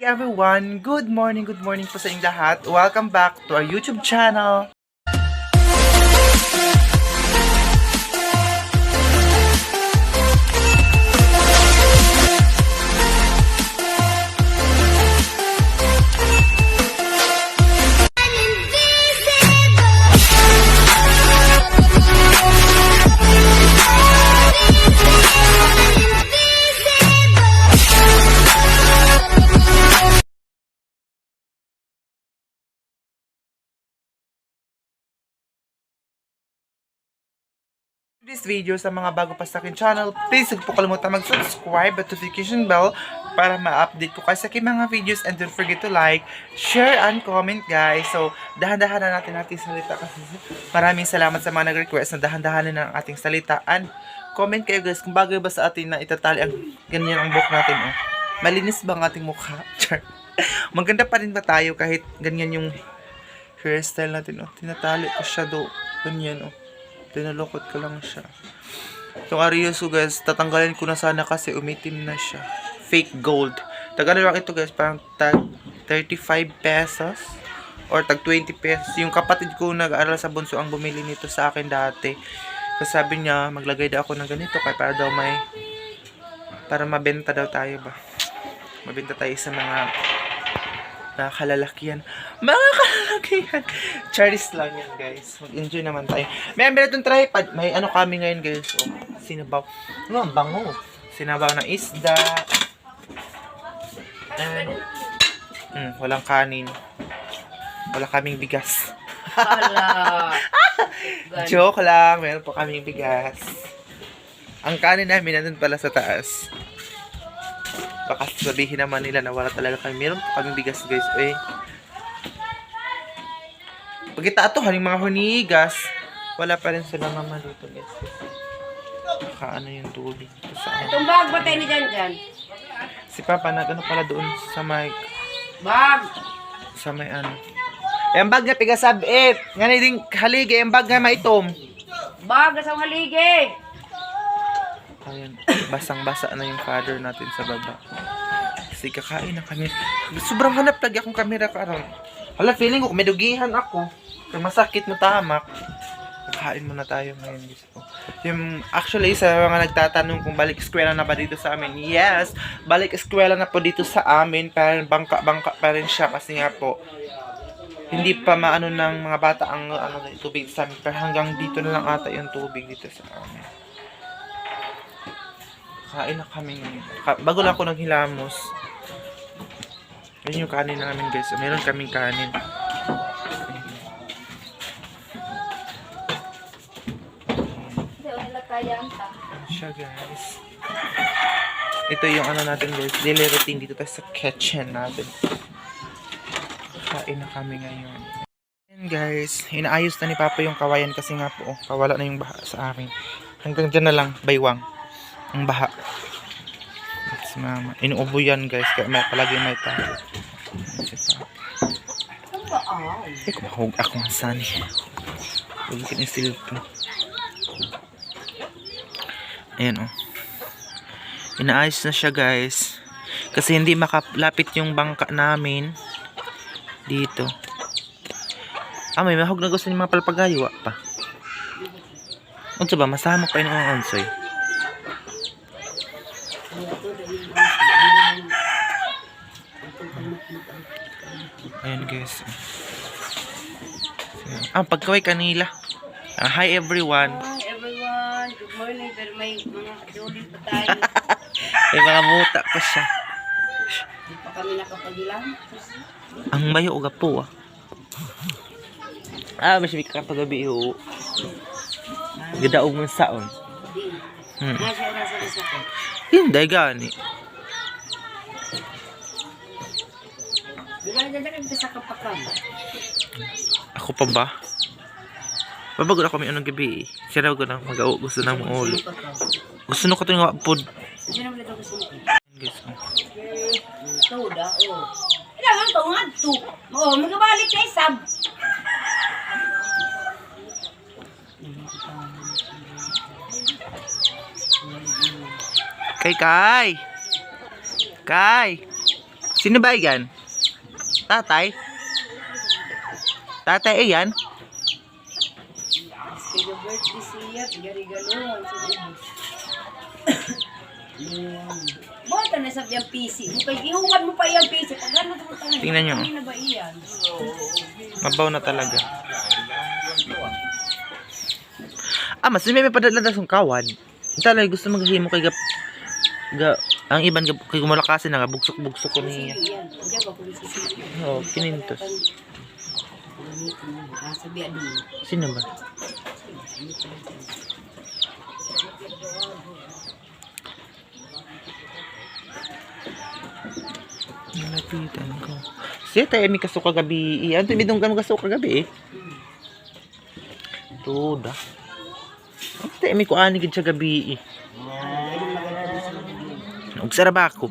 Everyone, good morning po sa inyong lahat. Welcome back to our YouTube channel. This video sa mga bago pa sa akin channel, please huwag po kalimutan mag-subscribe at notification bell para ma-update ko kayo sa aking mga videos, and don't forget to like, share, and comment guys. So, dahan-dahan na natin salita kasi maraming salamat sa mga nag-request na dahan-dahan na ang ating salita, and comment kayo guys kung bagay ba sa atin na itatali ang ganyan ang buhok natin. Oh. Malinis ba ang ating mukha? Maganda pa rin ba tayo kahit ganyan yung hairstyle natin? Oh. Tinatali ko siya do. Ganyan oh. Tinalokot ko lang siya. Itong Arioso guys, tatanggalin ko na sana kasi umitim na siya. Fake gold. Tag-ano lang ito guys, parang tag 35 pesos or tag 20 pesos. Yung kapatid ko nag-aaral sa Bunso ang bumili nito sa akin dati. Kasi sabi niya, maglagay daw ako ng ganito kaya para mabenta daw tayo ba. Mabenta tayo sa mga kalalakyan. Mga kalalakyan. Charis lang yan guys. Mag-enjoy naman tayo. May ambil itong tripod. May ano kami ngayon guys. Oh, sinabaw. Ano ang bango? Sinabaw na isda. And, walang kanin. Wala kaming bigas. Joke lang. Meron po kaming bigas. Ang kanin namin nandun pala sa taas. Baka sabihin naman nila na wala talaga kami. Meron po kaming bigas guys. Uy. Pagkita ito, haling mga hunigas. Wala pa rin sila naman dito guys. Ano yung tubig dito sa akin. Itong bag ba tayo ni Jan? Si Papa nag-ano pala doon sa may... Bag! Sa may ano. Yung bag na pigasabit. Nga din haligi. Yung bag na maitom. Bag! Asang haligi! Ayan, basang-basa na yung father natin sa baba. Kasi kakain na kami. Sobrang hanap lagi akong camera karon. Hala, feeling ko, may dugihan ako. Kaya masakit mo tamak. Kakain muna tayo ngayon. Yung, actually, sa mga nagtatanong kung balik eskwela na ba dito sa amin. Yes, balik eskwela na po dito sa amin. Pero bangka-bangka pa rin siya. Kasi nga po, hindi pa maano ng mga bata ang tubig sa amin. Pero hanggang dito na lang ata yung tubig dito sa amin. Kain na kami ngayon. Bago lang ako naghilamos. Yun yung kanin namin guys. Meron kaming kanin. Siya guys. Ito yung ano natin guys. Daily routine dito tayo sa kitchen natin. Kain na kami ngayon. And guys, inaayos na ni Papa yung kawayan kasi nga po, kawala na yung baha sa amin. Hanggang dyan na lang, baywang. Ang baha. That's mama. Inuubo yan guys. Kaya palagi may tayo. Kumahog ako ng sani. Huwag yung silpo. Ayan o. Inaayos na siya guys. Kasi hindi makalapit yung bangka namin. Dito. May mahog na gusto niya mga palpagayo pa. Unsa ba? Masamok pa yun ang onsoy. Ayan guys. Pagkaway kanila. Hi everyone. Hi everyone. Good morning. Pero may mga kadulin pa tayo. May mga muta pa siya. Hindi pa kami nakapagilang. Ang mayo o gapo mas may kakapagabi o. Gadaog mo saon. Nasa oras sa isa ko. Hindi gani. Bilang ka sa kapakan. Ako pa ba? Babagod ako may unang gabi. Siya daw ko na mag-awo. Gusto na mo ulo. Gusto na ko ito nga pod. Sino mo ito gusto mo? Guys, Ito da, oh. Kailangan ito nga ito. Oo, magabalik na isab. Kay! Sino ba yan? Tatay? Tatay, ayan? Kaya birthday siya, pigarigaluhan sa ubos. Buwan ka na sa yung PC. Ihuwan mo pa yung PC. Pag gano'n mo tayo. Tingnan nyo. Hindi na ba iyan? Mabaw na talaga. Mas may padala sa kawad. Talaga gusto maghimo kay ang iban kay gumulakasin na bugsok-bugsok ko niya. Yan. Diyan ba kung sisiyo? Oh, kinintos. Sabihan din. Sino ba? Nalapitan ko. Siya tayo may kaso kagabi. Ano tayo bidong ka kaso kagabi eh? Tuda. Ano tayo may kuanigid sa gabi eh? Ugsara ba ako?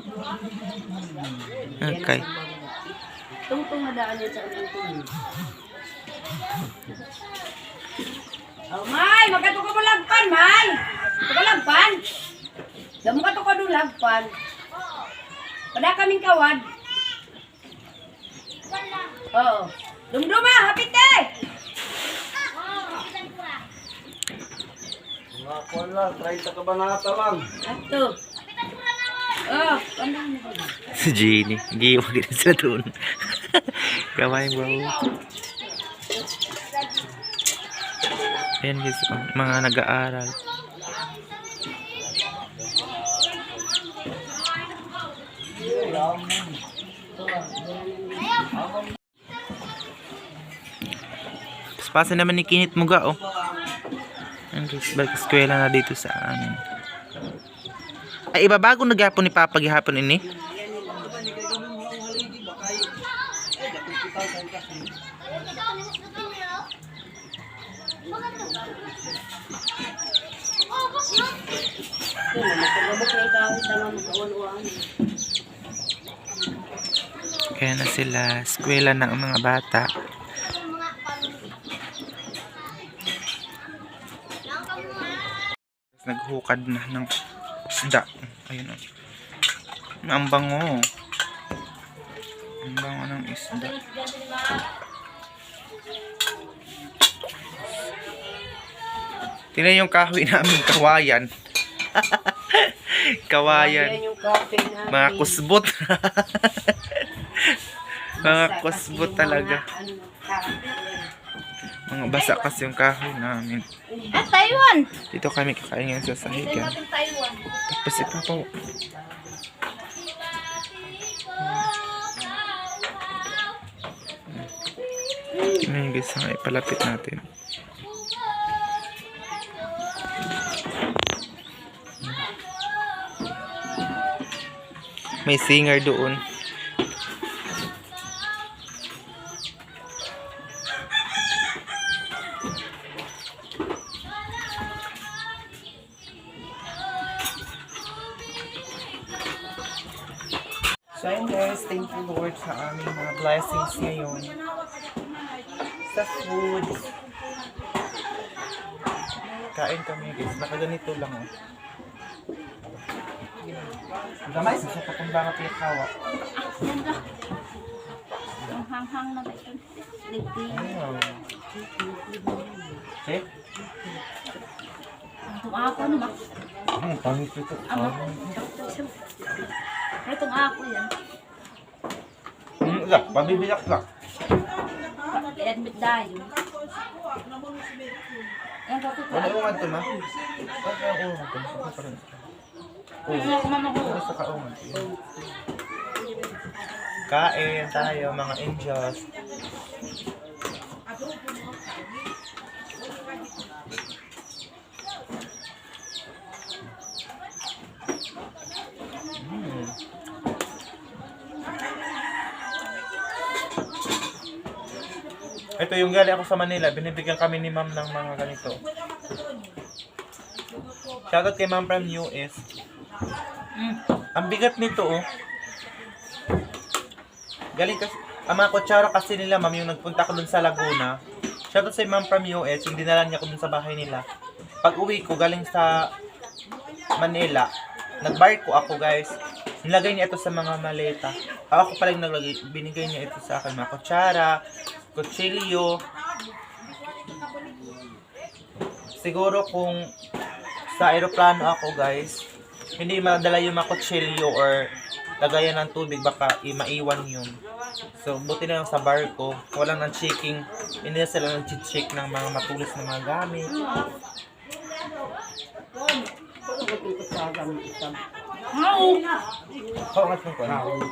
Okay. Tungtong na daan yan sa tungtong. Oh, May! Magkato ka mo lagpan, May! Ito ka lagpan? Damo ka to ka doon lagpan. Pada kaming kawad. Oo. Dumduma, hapit eh! Mga kuwan lang, 30 kabanata lang. Ato. Oh, ano mo ba? Si Jeannie. Giiwa din sila doon. Gawain bro. Ayan guys, mga nag-aaral. Pasan naman ni Kinit Muga oh. Ayan guys, balik eskwela na dito sa amin. Ay, iba bago naghapon ni Papa gihapon ini. Kaya na sila, eskwela ng mga bata. Naghukad na ng isda. Ayun o. Ang bango. Ang bango ng isda. Tingnan yung kahoy namin, kawayan. Kawayan. Yung kape namin. Mga kusbot. Mga kusbot talaga. Mga basa kasi yung kahoy namin. Ah, Taiwan! Dito kami kakain ngayon sa sahigan. Taiwan. Tapos ito po. Ngayon guys, ipalapit natin. May singer doon. So ayun guys, thank you Lord sa aming mga blessings ngayon. Sa food. Kain kami guys, nakaganito lang oh. Gamay sa kapang bangat yung kawa. Ang hanghang na ba ito? Wow. Eh? Itong ako, ano ba? Pangit ito. Itong ako yan. Lak, pabibilak lak. I-admit dahil. Yan ko ito. Wala yung ito ma. Wala yung ito. Oo. Sa kaungan. Kain tayo mga angels. Ito yung galing ako sa Manila, binibigyan kami ni ma'am ng mga ganito. Shoutout kay ma'am from US. Ang bigat nito oh. Galing kasi, ang mga kutsara kasi nila ma'am yung nagpunta ko dun sa Laguna. Shoutout sa ma'am from US, yung dinala niya ko dun sa bahay nila. Pag uwi ko galing sa Manila, nagbarko ako guys. Nilagay niya ito sa mga maleta. Ako pala yung naglagay. Binigay niya ito sa akin. Mga kutsara, kutsilyo. Siguro kung sa aeroplano ako guys, hindi madala yung mga kutsilyo or lagayan ng tubig, baka maiwan yun. So, buti na lang sa barko, walang nang checking, hindi na sila nang-check ng mga matulis na mga gamit. Oo, nga kung kain tayo.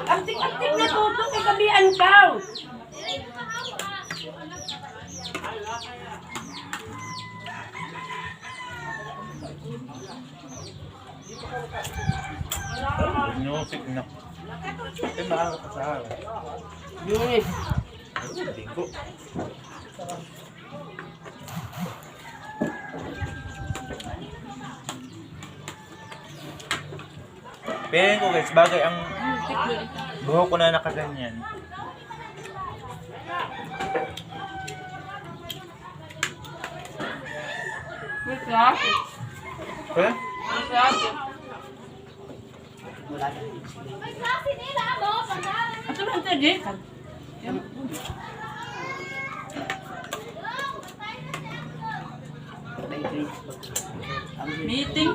Antik-antik na tutok, kay kabian ka. Music na. Eh, maaga pa sa araw. Yun. Bingo. Piling ko guys, bagay ang buhok ko na nakaganyan. Eh? Ato lang tadi. Meeting.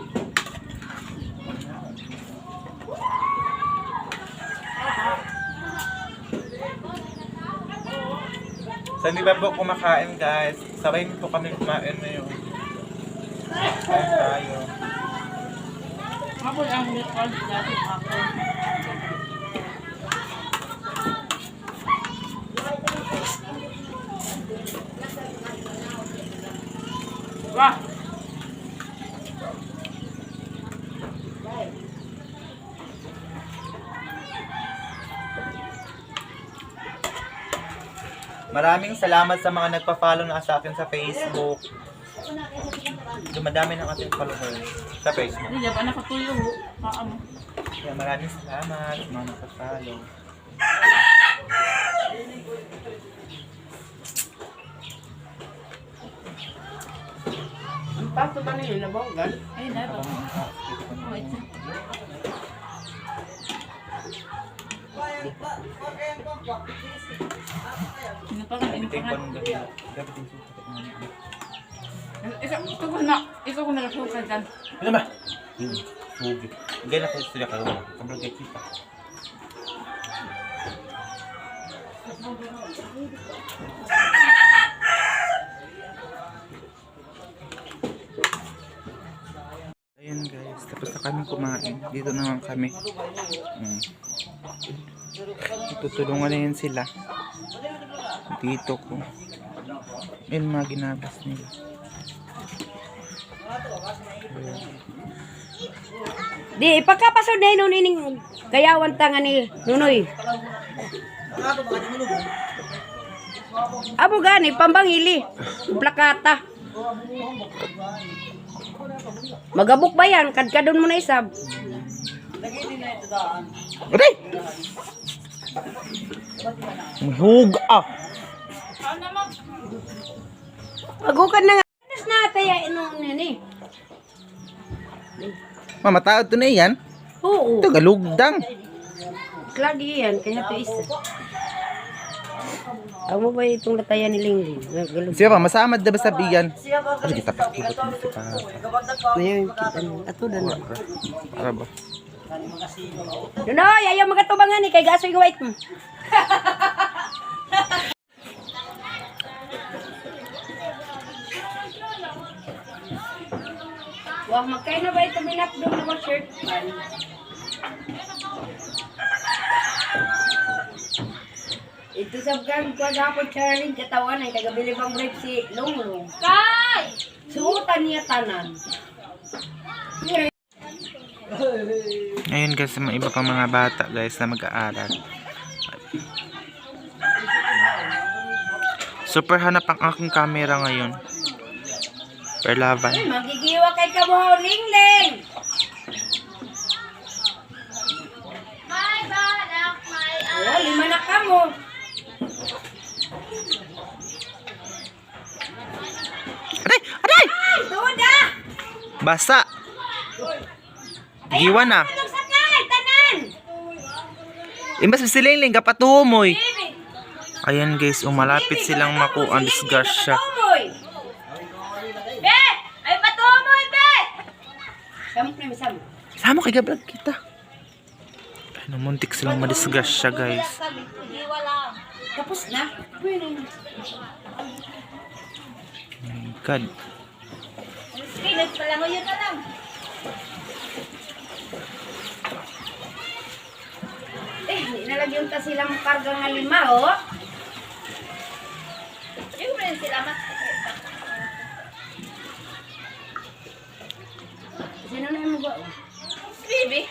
So, hindi ba po kumakain guys? Sabay po kami kumain na yun. Kain tayo. Ako ang record dati ako. Wah. Maraming salamat sa mga nagpa-follow na sa akin sa Facebook. Dumadami ng ating followers sa Facebook. Hindi ba nakatuyo ho? Paano? Kaya maraming salamat sa mga nagpa-follow. Ang pato ba niyo nabonggan? Ay, dapat. Ano pa lang, Ito yung panong gabi. Dapat yung sukat mo niya. Ito ko nagasukan dyan. Ano ba? Sugi. Gaya na kayo sila kayo. Kamral kayo kita. Ayan guys, tapos na kami kumain. Dito naman kami. Tutulungan na yan sila. Dito ko. Yan mga ginabas nila. Di, ipagkapasod na yun ining kayawan tanga ni Nunoy. Abo gani, pambangili. Plakata. Magabok ba yan? Kadkadon mo na isab. Aray! Huga ah! Magukan na nga. Anas na taya inong nini. Mamataod to na yan. Oo. Ito galugdang. Lagi yan, kaya ito isa. Ang mo ba itong latayan ni Lingling? Galog. Siya pa, masamad na ba sa biyan? Ano kita pa? Ngayon, kita mo. Ato na na. Para ba? Nunoy, ayaw magatubangan ni kay gasoy white mo. Wah, magkaya na ba ito minapdong na mag-shirt pan? Ito sa gang ko hapon Charlie katawan ay tagabili pang brief si Lunglong. Kay! Suotan niya tanan. Ngayon guys, may iba pang mga bata guys na mag-aaral. Super hanap ang aking camera ngayon. Perlavan. Ay, magigiwa kay kamuhaw Lingling. May banak, may Oh, 5 na ka mo. Aray! Aray! Ay, duda! Basa! Giwan na. Anong sakay? Tanan! Imbas silingling kapatumoy. Baby! Ayan guys, umalapit silang makuha ang disgrasya. Patumoy! Be! Ay, patumoy, be! Samok na, misamo. Sama kay gabrag kita. Ay, namuntik silang madisgrasya guys. Sabi, hindi wala. Tapos na. Pwede na. Oh my God. Sige, nagpalangoy na lang. Hindi nalagyan ta silang karga nga 5, oh. Siyempre, sila mas. Sino na yung mga, oh? Baby.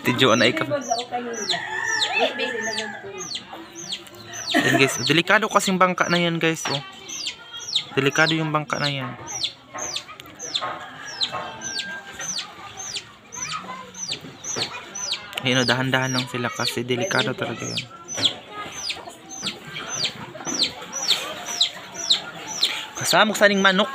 Tidyo na ikap. Baby. Yan guys, delikado kasing bangka na yan guys, oh. Delikado yung bangka na yan. Ayun, oh, dahan-dahan lang sila kasi delikado talaga yan. Kasamok sa ning manok.